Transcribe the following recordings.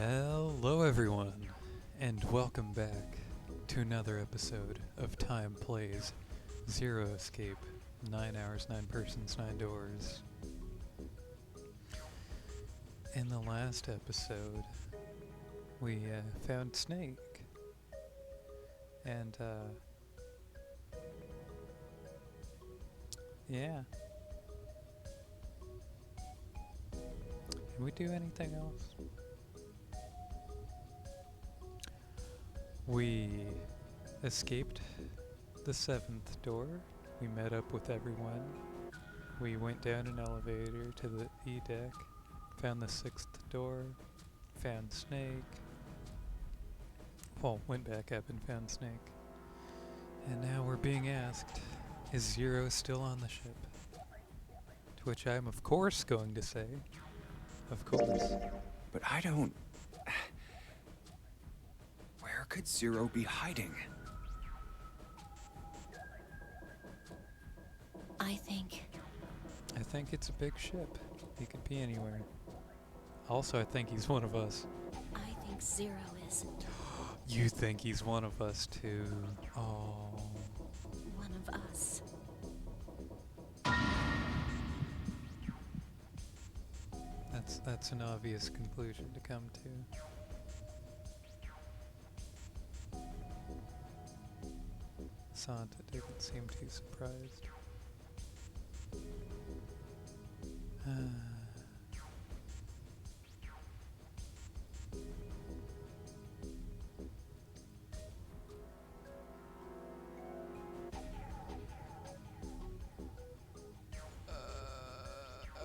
Hello, everyone, and welcome back to another episode of Time Plays Zero Escape. 9 hours, 9 persons, 9 doors. In the last episode, we found Snake. And, yeah. Did we do anything else? We escaped the 7th door. We met up with everyone. We went down an elevator to the E deck, found the 6th door, found Snake. Well, went back up and found Snake. And now we're being asked, is Zero still on the ship? To which I'm of course going to say, of course. But I don't... Where could Zero be hiding? I think it's a big ship. He could be anywhere. Also, I think he's one of us. I think Zero is You think he's one of us too. Oh. one of us. That's an obvious conclusion to come to. Santa didn't seem too surprised. I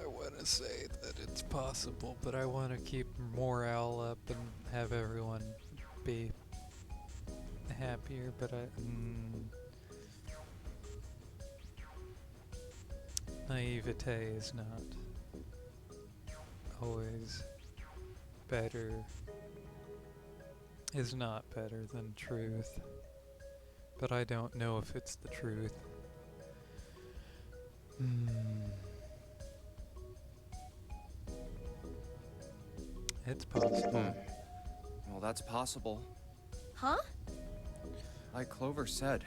want to say that it's possible, but I want to keep morale up and have everyone be happier, but naivete is not always better, is not better than truth, but I don't know if it's the truth. It's possible. Well, that's possible. Huh? Like Clover said,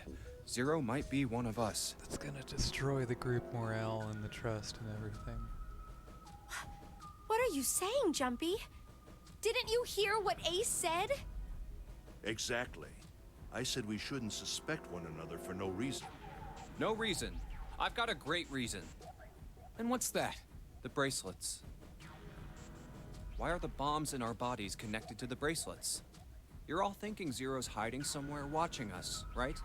Zero might be one of us. That's gonna destroy the group morale and the trust and everything. What are you saying, Jumpy? Didn't you hear what Ace said? Exactly. I said we shouldn't suspect one another for no reason. No reason. I've got a great reason. And what's that? The bracelets. Why are the bombs in our bodies connected to the bracelets? You're all thinking Zero's hiding somewhere watching us, right?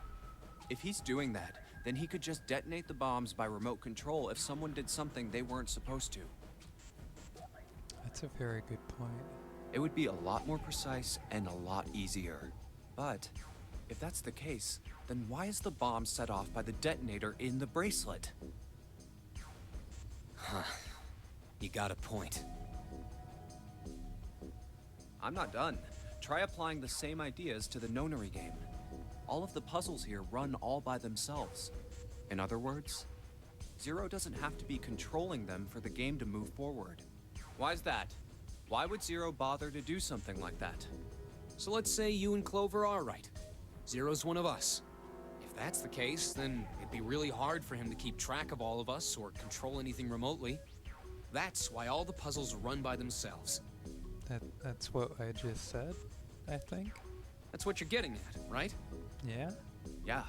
If he's doing that, then he could just detonate the bombs by remote control if someone did something they weren't supposed to. That's a very good point. It would be a lot more precise and a lot easier. But if that's the case, then why is the bomb set off by the detonator in the bracelet? Huh. You got a point. I'm not done. Try applying the same ideas to the nonary game. All of the puzzles here run all by themselves. In other words, Zero doesn't have to be controlling them for the game to move forward. Why's that? Why would Zero bother to do something like that? So let's say you and Clover are right. Zero's one of us. If that's the case, then it'd be really hard for him to keep track of all of us or control anything remotely. That's why all the puzzles run by themselves. That's what I just said, I think. That's what you're getting at, right? Yeah? Yeah.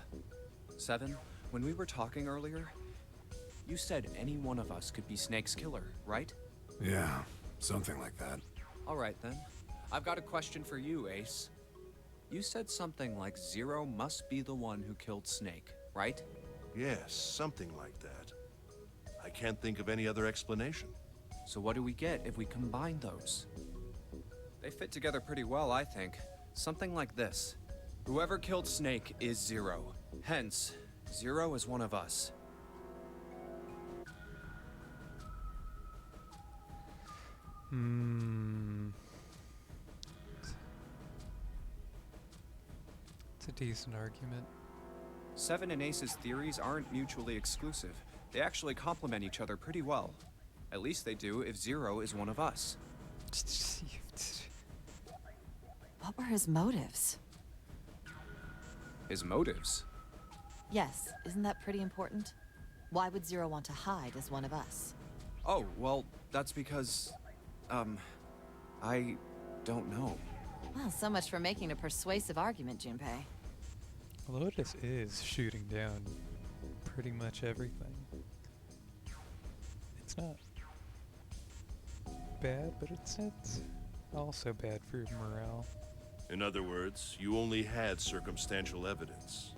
Seven, when we were talking earlier, you said any one of us could be Snake's killer, right? Yeah, something like that. All right then. I've got a question for you, Ace. You said something like Zero must be the one who killed Snake, right? Yes, something like that. I can't think of any other explanation. So what do we get if we combine those? They fit together pretty well, I think. Something like this. Whoever killed Snake is Zero. Hence, Zero is one of us. It's a decent argument. Seven and Ace's theories aren't mutually exclusive. They actually complement each other pretty well. At least they do if Zero is one of us. What were his motives? His motives? Yes, isn't that pretty important? Why would Zero want to hide as one of us? Oh, well, that's because, I don't know. Well, so much for making a persuasive argument, Junpei. Lotus is shooting down pretty much everything. It's not bad, but it's also bad for morale. In other words, you only had circumstantial evidence.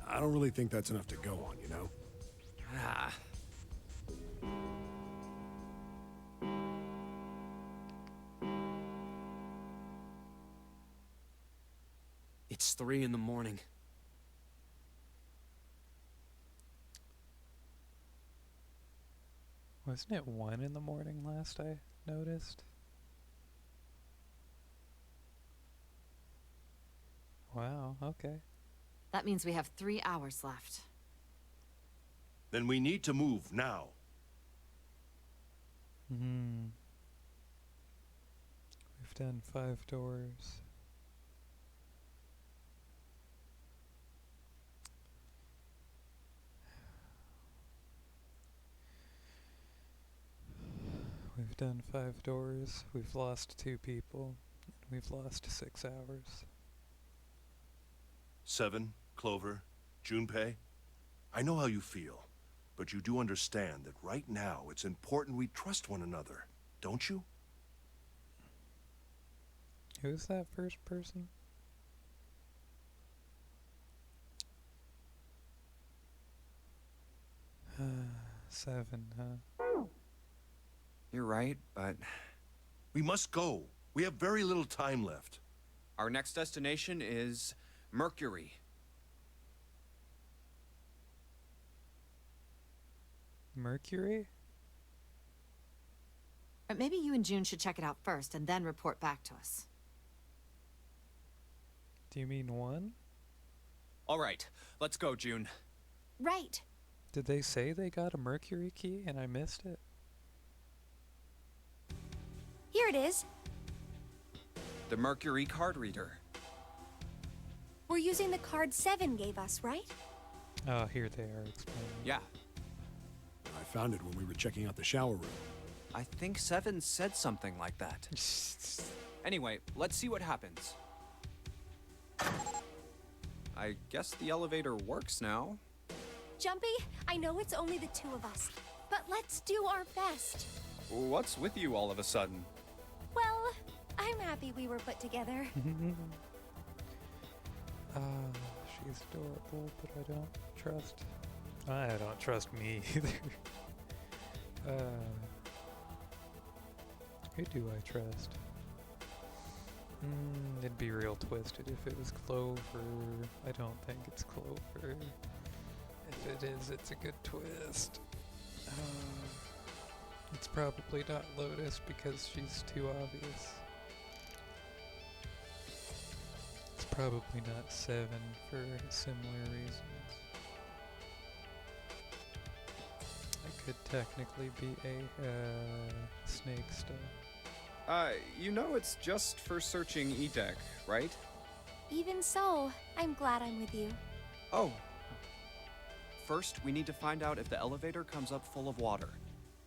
I don't really think that's enough to go on, you know? Ah. It's 3 in the morning. Wasn't it 1 in the morning last I noticed? Wow, okay. That means we have 3 hours left. Then we need to move now. We've done 5 doors. We've done 5 doors. We've lost 2 people. And we've lost 6 hours. 7, Clover, Junpei, I know how you feel, but you do understand that right now it's important we trust one another, don't you? Who's that first person? Seven, huh? You're right, but We must go. We have very little time left. our next destination is Mercury. Mercury? Or maybe you and June should check it out first and then report back to us. Do you mean 1? All right, let's go, June. Right. Did they say they got a Mercury key and I missed it? Here it is. The Mercury card reader. We're using the card 7 gave us, right? Oh, here they are explaining. Yeah, I found it when we were checking out the shower room. I think 7 said something like that. Anyway, let's see what happens. I guess the elevator works now. Jumpy, I know it's only the 2 of us, but let's do our best. What's with you all of a sudden? Well, I'm happy we were put together. She's adorable, but I don't trust. I don't trust me either. Who do I trust? It'd be real twisted if it was Clover. I don't think it's Clover. If it is, it's a good twist. It's probably not Lotus because she's too obvious. It's probably not 7 for similar reasons. It could technically be a snake stuff. You know it's just for searching E-Deck, right? Even so, I'm glad I'm with you. Oh. First, we need to find out if the elevator comes up full of water.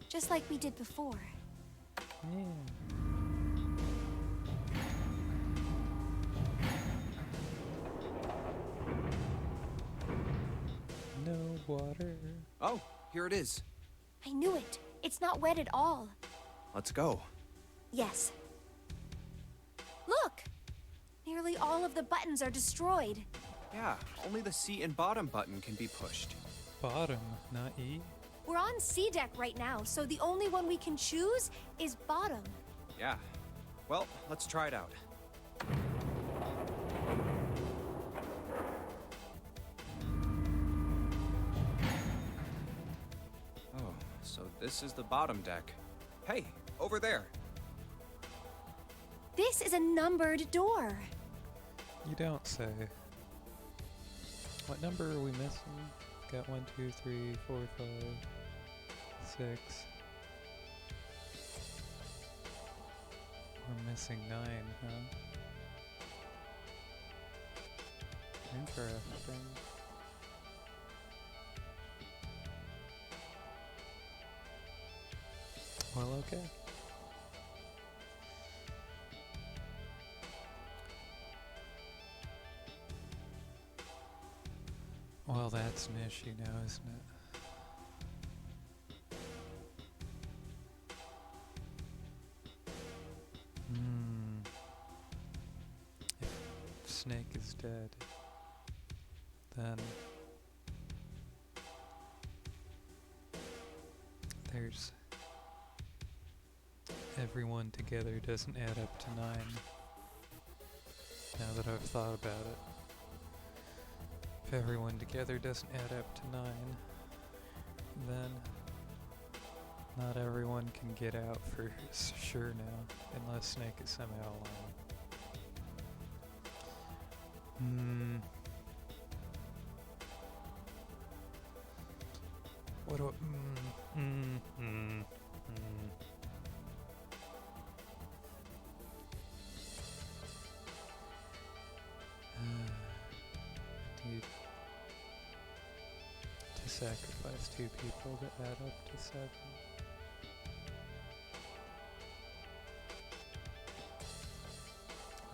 Just like we did before. Yeah. No water. Oh, here it is. I knew it. It's not wet at all. Let's go. Yes. Look! Nearly all of the buttons are destroyed. Yeah, only the C and bottom button can be pushed. Bottom, not E. We're on C deck right now, so the only one we can choose is bottom. Yeah. Well, let's try it out. Oh, so this is the bottom deck. Hey, over there. This is a numbered door. You don't say. What number are we missing? Got 1, 2, 3, 4, 5, 6. We're missing 9, huh? Interesting. Well, okay. Well, that's an issue now, isn't it? If Snake is dead, then there's everyone together doesn't add up to 9. Now that I've thought about it. If everyone together doesn't add up to 9, then not everyone can get out for sure now, unless Snake is somehow alone. What do Need to sacrifice 2 people to add up to 7.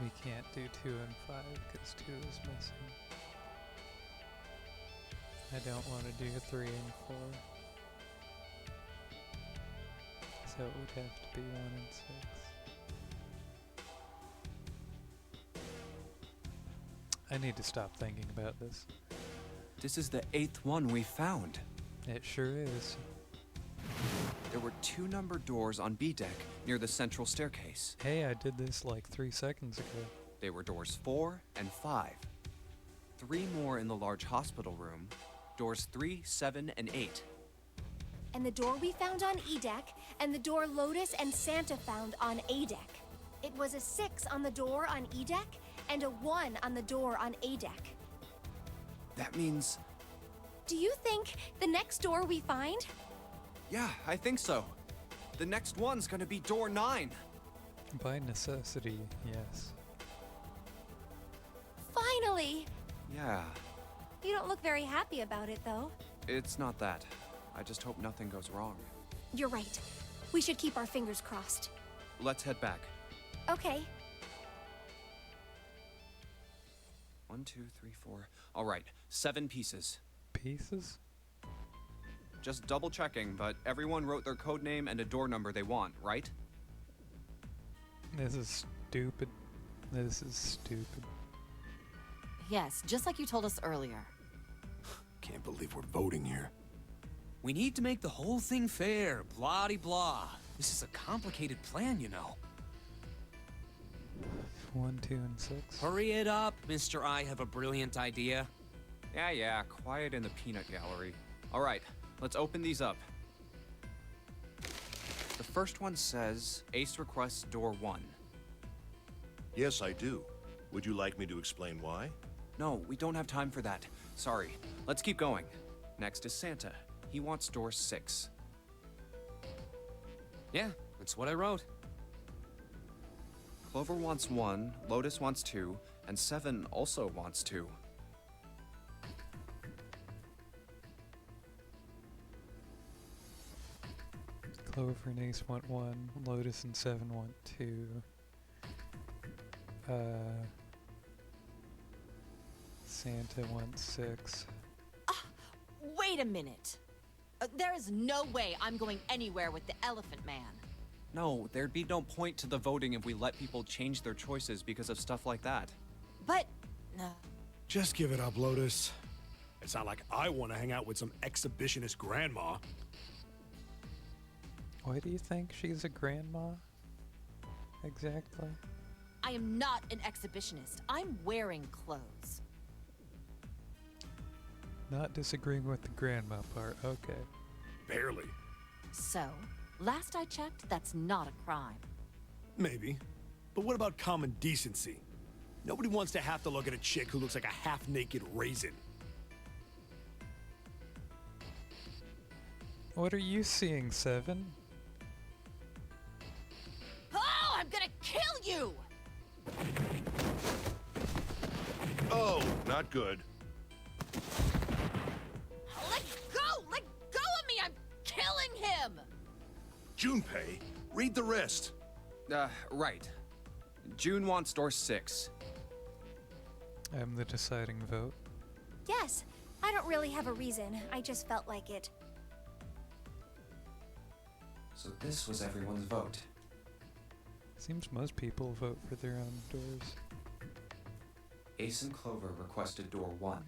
We can't do 2 and 5 because 2 is missing. I don't want to do 3 and 4. So it would have to be 1 and 6. I need to stop thinking about this. This is the 8th one we found. It sure is. There were 2 numbered doors on B deck near the central staircase. Hey, I did this like 3 seconds ago. They were doors 4 and 5. 3 more in the large hospital room. Doors 3, 7, and 8. And the door we found on E deck, and the door Lotus and Santa found on A deck. It was a 6 on the door on E deck, and a 1 on the door on A deck. That means... Do you think the next door we find? Yeah, I think so. The next one's gonna be door 9. By necessity, yes. Finally! Yeah, You don't look very happy about it, though. it's not that. I just hope nothing goes wrong. You're right. We should keep our fingers crossed. Let's head back. Okay. 1, 2, 3, 4. All right, 7 pieces. Pieces? Just double checking, but everyone wrote their code name and a door number they want, right? This is stupid. This is stupid. Yes, just like you told us earlier. Can't believe we're voting here. We need to make the whole thing fair, blah-de-blah. This is a complicated plan, you know. 1, 2, and 6. Hurry it up, Mr. I have a brilliant idea. Yeah, quiet in the peanut gallery. All right, let's open these up. The first one says, Ace requests door 1. Yes, I do. Would you like me to explain why? No, we don't have time for that. Sorry. Let's keep going. Next is Santa. He wants door 6. Yeah, that's what I wrote. Clover wants 1, Lotus wants 2, and 7 also wants 2. Clover and Ace want 1. Lotus and 7 want 2. Santa wants 6. Wait a minute. There is no way I'm going anywhere with the Elephant Man. No, there'd be no point to the voting if we let people change their choices because of stuff like that. But... Just give it up, Lotus. It's not like I want to hang out with some exhibitionist grandma. Why do you think she's a grandma? Exactly. I am not an exhibitionist. I'm wearing clothes. Not disagreeing with the grandma part, okay. Barely. So, last I checked, that's not a crime. Maybe. But what about common decency? Nobody wants to have to look at a chick who looks like a half-naked raisin. What are you seeing, 7? Oh, I'm gonna kill you! Oh, Not good. Let go! Let go of me! I'm killing him! Junpei, read the wrist. Right. June wants door 6. I'm the deciding vote. Yes, I don't really have a reason. I just felt like it. So this was everyone's vote. Seems most people vote for their own doors. Ace and Clover requested door 1.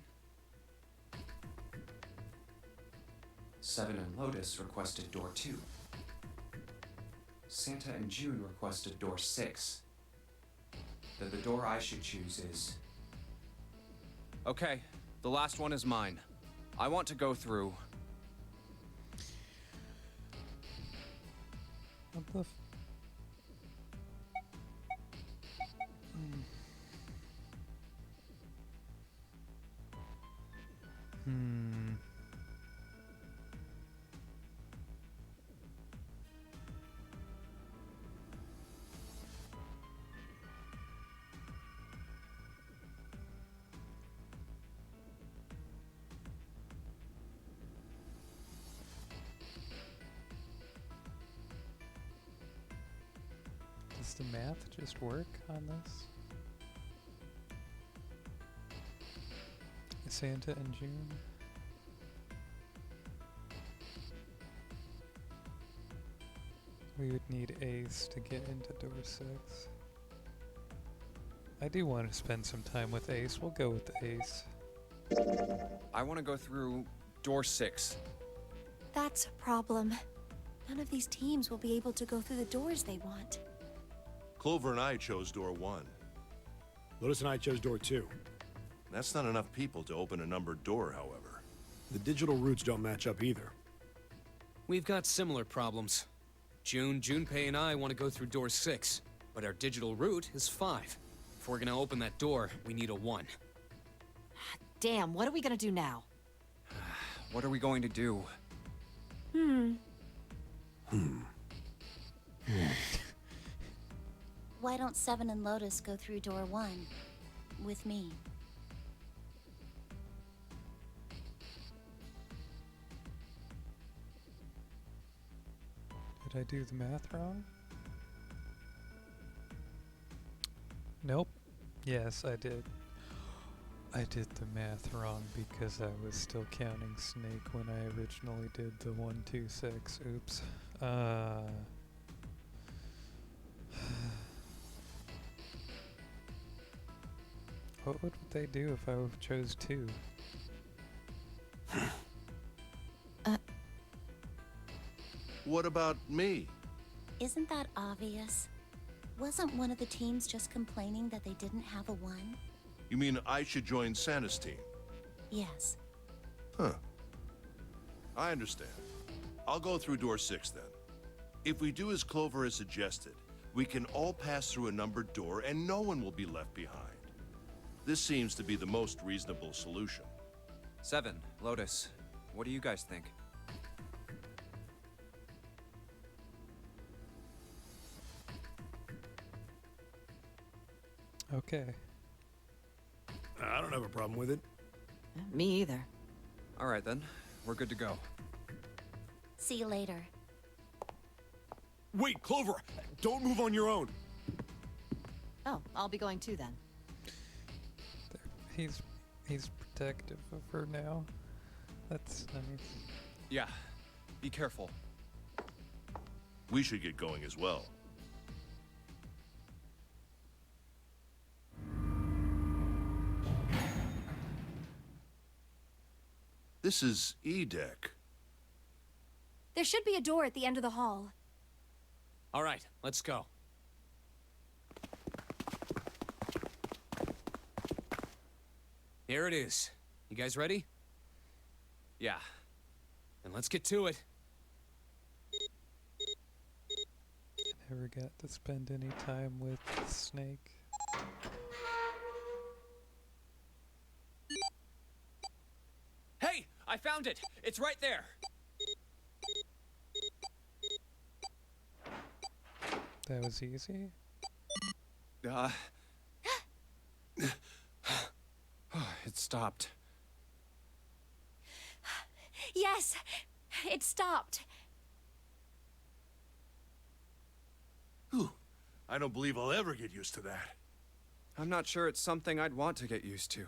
Seven and Lotus requested door 2. Santa and June requested door 6. Then the door I should choose is... Okay, the last one is mine. I want to go through... What the Does the math just work on this? Santa and June? We would need Ace to get into door 6. I do want to spend some time with Ace. We'll go with Ace. I want to go through door 6. That's a problem. None of these teams will be able to go through the doors they want. Clover and I chose door 1. Lotus and I chose door 2. That's not enough people to open a numbered door, however. The digital routes don't match up either. We've got similar problems. Junpei and I want to go through door 6, but our digital route is 5. If we're gonna open that door, we need a 1. Damn, what are we gonna do now? What are we going to do? Why don't Seven and Lotus go through door 1 with me? Did I do the math wrong? Nope. Yes, I did. I did the math wrong because I was still counting Snake when I originally did the 1, 2, 6. Oops. What would they do if I chose 2? What about me? Isn't that obvious? Wasn't one of the teams just complaining that they didn't have a 1? You mean I should join Santa's team? Yes. Huh. I understand. I'll go through door 6 then. If we do as Clover has suggested, we can all pass through a numbered door and no one will be left behind. This seems to be the most reasonable solution. 7, Lotus, what do you guys think? Okay. I don't have a problem with it. Me either. All right then, we're good to go. See you later. Wait, Clover! Don't move on your own! Oh, I'll be going too then. He's protective of her now. That's nice. Yeah, be careful. We should get going as well. This is E-Deck. There should be a door at the end of the hall. All right, let's go. Here it is. You guys ready? Yeah. Then let's get to it. Never got to spend any time with Snake. Hey, I found it. It's right there. That was easy. It stopped. Yes, it stopped. Whew. I don't believe I'll ever get used to that. I'm not sure it's something I'd want to get used to.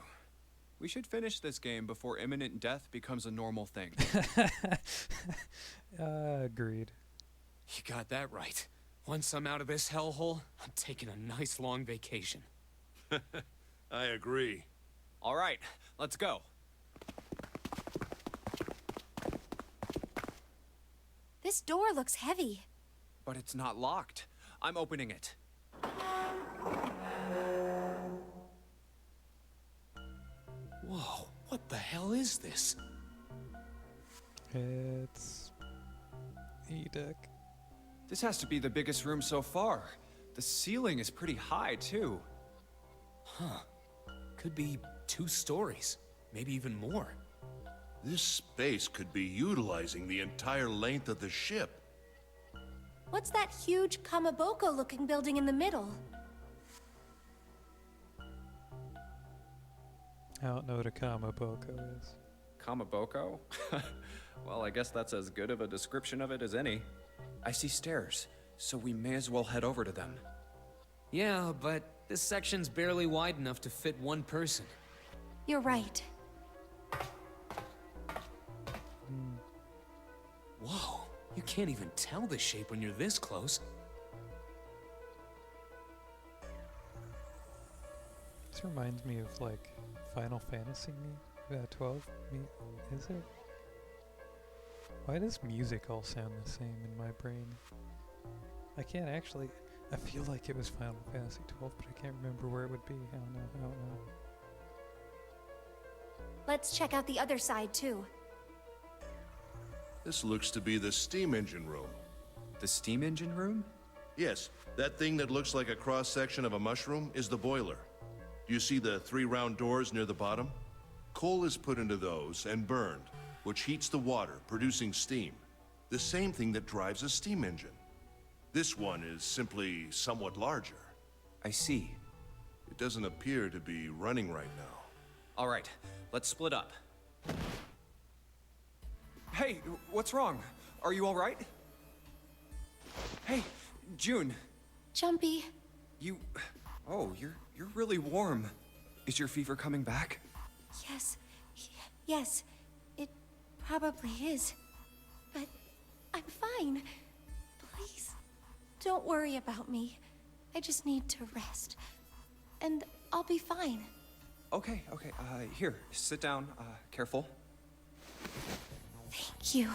We should finish this game before imminent death becomes a normal thing. Agreed. You got that right. Once I'm out of this hellhole, I'm taking a nice long vacation. I agree. All right, let's go. This door looks heavy. But it's not locked. I'm opening it. Whoa, what the hell is this? It's E-deck. This has to be the biggest room so far. The ceiling is pretty high, too. Huh. Could be 2 stories, maybe even more. This space could be utilizing the entire length of the ship. What's that huge Kamaboko-looking building in the middle? I don't know what a Kamaboko is. Kamaboko? Well, I guess that's as good of a description of it as any. I see stairs, so we may as well head over to them. Yeah, but this section's barely wide enough to fit 1 person. You're right. Whoa, you can't even tell the shape when you're this close. This reminds me of like Final Fantasy 12. Is it? Why does music all sound the same in my brain? I can't actually. I feel like it was Final Fantasy 12, but I can't remember where it would be. I don't know. Let's check out the other side, too. This looks to be the steam engine room. The steam engine room? Yes, that thing that looks like a cross-section of a mushroom is the boiler. Do you see the 3 round doors near the bottom? Coal is put into those and burned, which heats the water, producing steam. The same thing that drives a steam engine. This one is simply somewhat larger. I see. It doesn't appear to be running right now. All right, let's split up. Hey, what's wrong? Are you all right? Hey, June. Jumpy. Oh, you're really warm. Is your fever coming back? Yes, it probably is. But I'm fine. Please, don't worry about me. I just need to rest. And I'll be fine. Okay. Here, sit down. Careful. Thank you.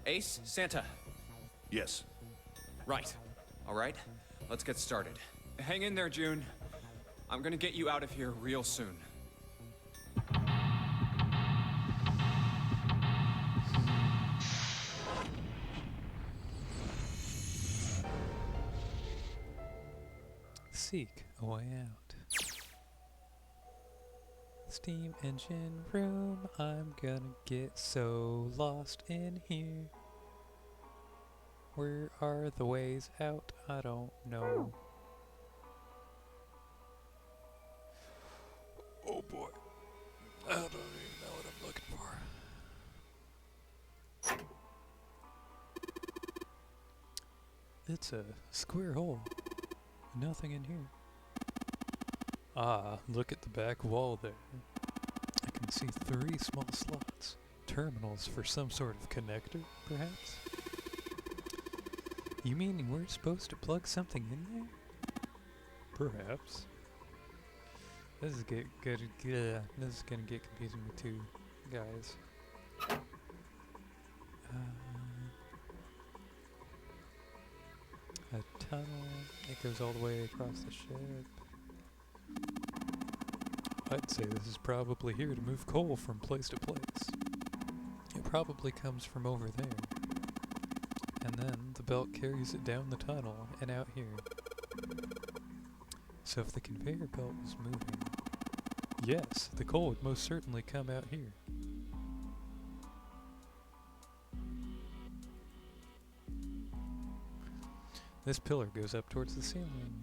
Ace, Santa. Yes. Right. All right, let's get started. Hang in there, June. I'm gonna get you out of here real soon. Seek a way out. Steam engine room, I'm gonna get so lost in here. Where are the ways out? I don't know. Oh boy. I don't even know what I'm looking for. It's a square hole. Nothing in here. Ah, look at the back wall there. I can see 3 small slots. Terminals for some sort of connector, perhaps? You mean we're supposed to plug something in there? Perhaps. This is gonna get confusing with 2 guys. A tunnel. It goes all the way across the ship. I'd say this is probably here to move coal from place to place. It probably comes from over there. And then the belt carries it down the tunnel and out here. So if the conveyor belt was moving, yes, the coal would most certainly come out here. This pillar goes up towards the ceiling.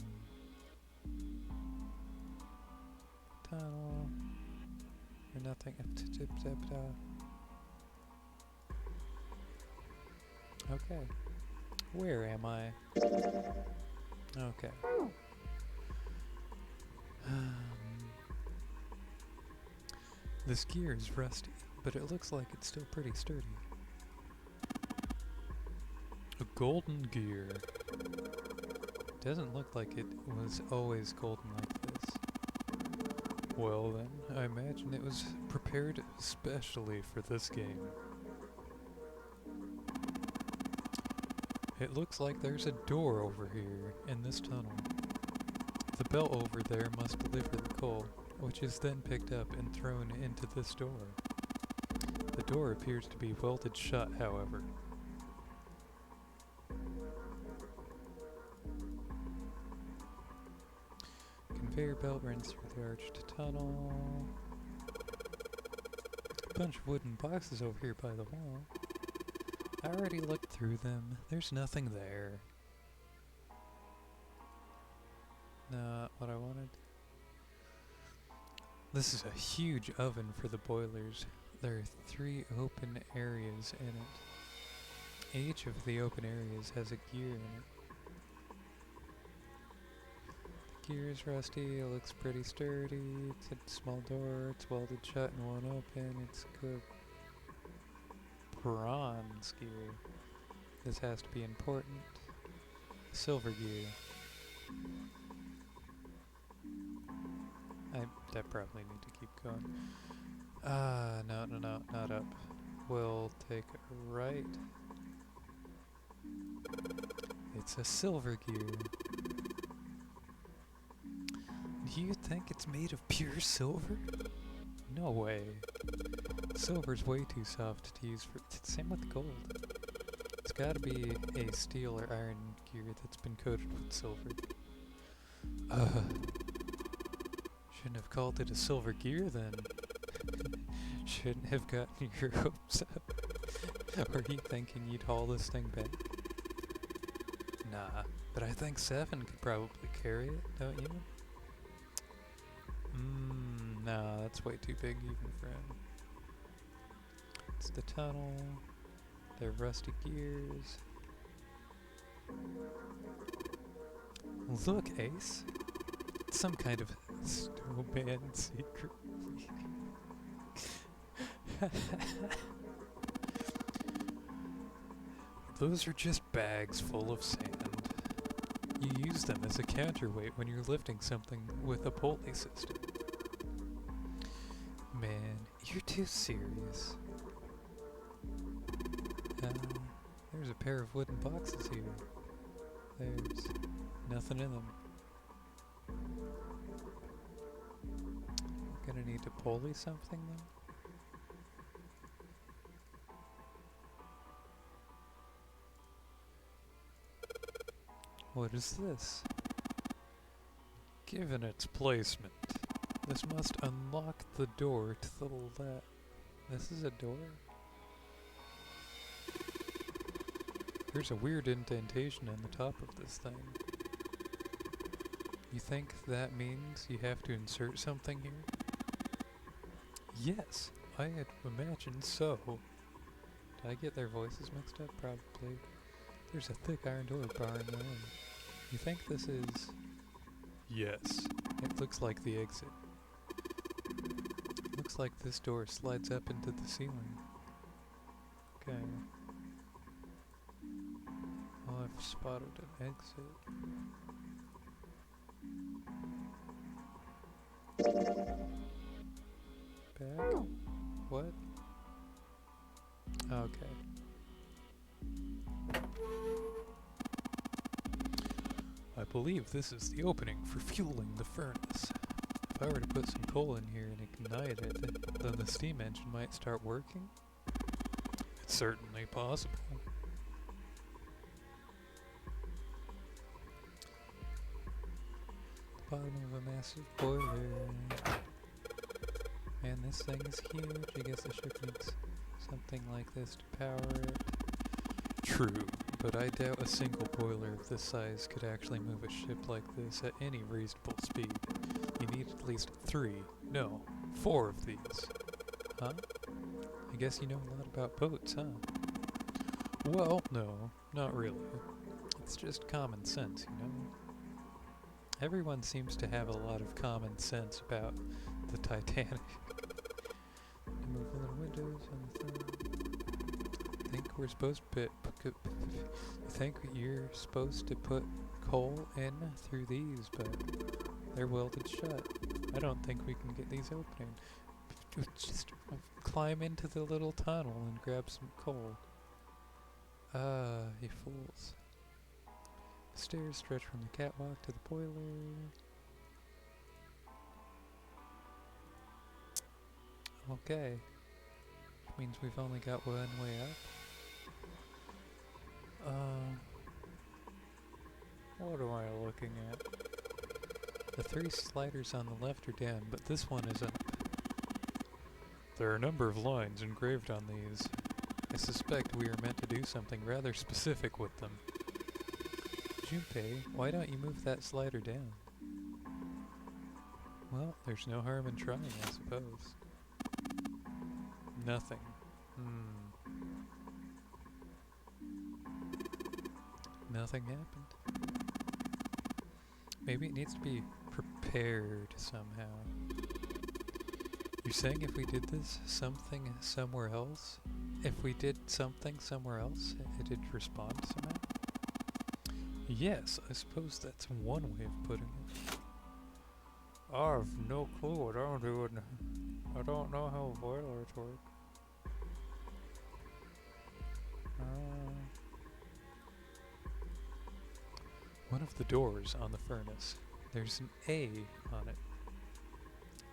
tunnel. Or nothing. Okay. Where am I? Okay. This gear is rusty, but it looks like it's still pretty sturdy. A golden gear. Doesn't look like it was always golden like this. Well then, I imagine it was prepared especially for this game. It looks like there's a door over here in this tunnel. The belt over there must deliver the coal, which is then picked up and thrown into this door. The door appears to be welded shut, however. Conveyor belt runs through the arched tunnel. A bunch of wooden boxes over here by the wall. I already looked through them. There's nothing there. Not what I wanted. This is a huge oven for the boilers. There are 3 open areas in it. Each of the open areas has a gear in it. The gear is rusty, it looks pretty sturdy. It's a small door, it's welded shut and won't open. It's good. Bronze gear. This has to be important. Silver gear. I probably need to keep going. No, not up. We'll take a right. It's a silver gear. Do you think it's made of pure silver? No way. Silver's way too soft to use for. Same with gold. It's gotta be a steel or iron gear that's been coated with silver. Shouldn't have called it a silver gear then. Shouldn't have gotten your hopes up. Were you thinking you'd haul this thing back? Nah, but I think 7 could probably carry it, don't you? Nah, that's way too big even for him. It's the tunnel. They're rusty gears. Look, Ace. It's some kind of snowman secret. Those are just bags full of sand. You use them as a counterweight when you're lifting something with a pulley system. Man, you're too serious. There's a pair of wooden boxes here. There's nothing in them. I'm gonna need to pulley something though. What is this? Given its placement, this must unlock the door to the left. This is a door? There's a weird indentation in the top of this thing. You think that means you have to insert something here? Yes, I had imagined so. Did I get their voices mixed up? Probably. There's a thick iron door barring the way. You think this is... Yes, it looks like the exit. Looks like this door slides up into the ceiling. Okay. Oh, I've spotted an exit. Back? What? Okay. I believe this is the opening for fueling the furnace. If I were to put some coal in here and ignite it, then the steam engine might start working? It's certainly possible. The bottom of a massive boiler. Man, this thing is huge. I guess the ship needs something like this to power it. True, but I doubt a single boiler of this size could actually move a ship like this at any reasonable speed. You need at least 3, no, 4 of these. Huh? I guess you know a lot about boats, huh? Well, no, not really. It's just common sense, you know? Everyone seems to have a lot of common sense about the Titanic. Remove the little windows on the thing. Think we're supposed to you think you're supposed to put coal in through these, but they're welded shut. I don't think we can get these opening. Just climb into the little tunnel and grab some coal. You fools. The stairs stretch from the catwalk to the boiler. Okay. Which means we've only got one way up. What am I looking at? The 3 sliders on the left are down, but this one is up. There are a number of lines engraved on these. I suspect we are meant to do something rather specific with them. Junpei, why don't you move that slider down? Well, there's no harm in trying, I suppose. Nothing. Nothing happened. Maybe it needs to be prepared somehow. You're saying if we did this something somewhere else? If we did something somewhere else, it'd respond somehow? Yes, I suppose that's one way of putting it. I have no clue what I'm doing. I don't know how boilers work. One of the doors on the furnace, there's an A on it.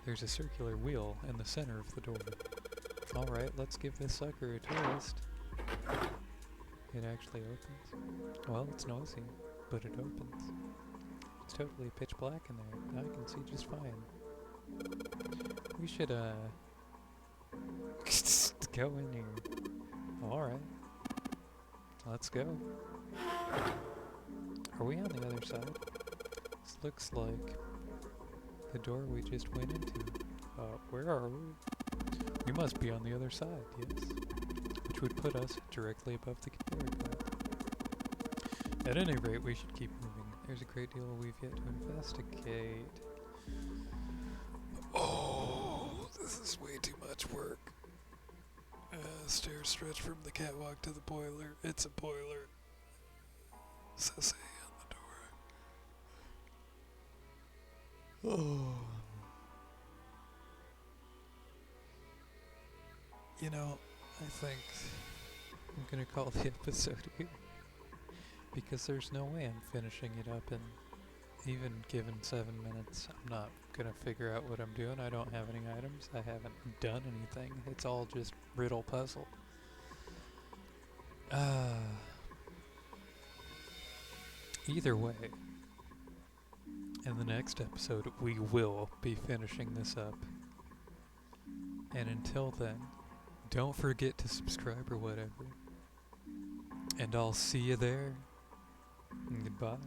There's a circular wheel in the center of the door. Alright, let's give this sucker a twist. It actually opens. Well, it's noisy, but it opens. It's totally pitch black in there. I can see just fine. We should, go in here. Alright. Let's go. Are we on the other side? This looks like the door we just went into. Where are we? We must be on the other side, yes. Which would put us directly above the conveyor belt. At any rate, we should keep moving. There's a great deal we've yet to investigate. Oh, this is way too much work. Stairs stretch from the catwalk to the boiler. It's a boiler. Says A on the door. Oh. You know, I think I'm gonna call the episode here. Because there's no way I'm finishing it up in even given 7 minutes. I'm not gonna figure out what I'm doing. I don't have any items. I haven't done anything. It's all just riddle puzzle. Either way, in the next episode, we will be finishing this up. And until then, don't forget to subscribe or whatever. And I'll see you there. Goodbye.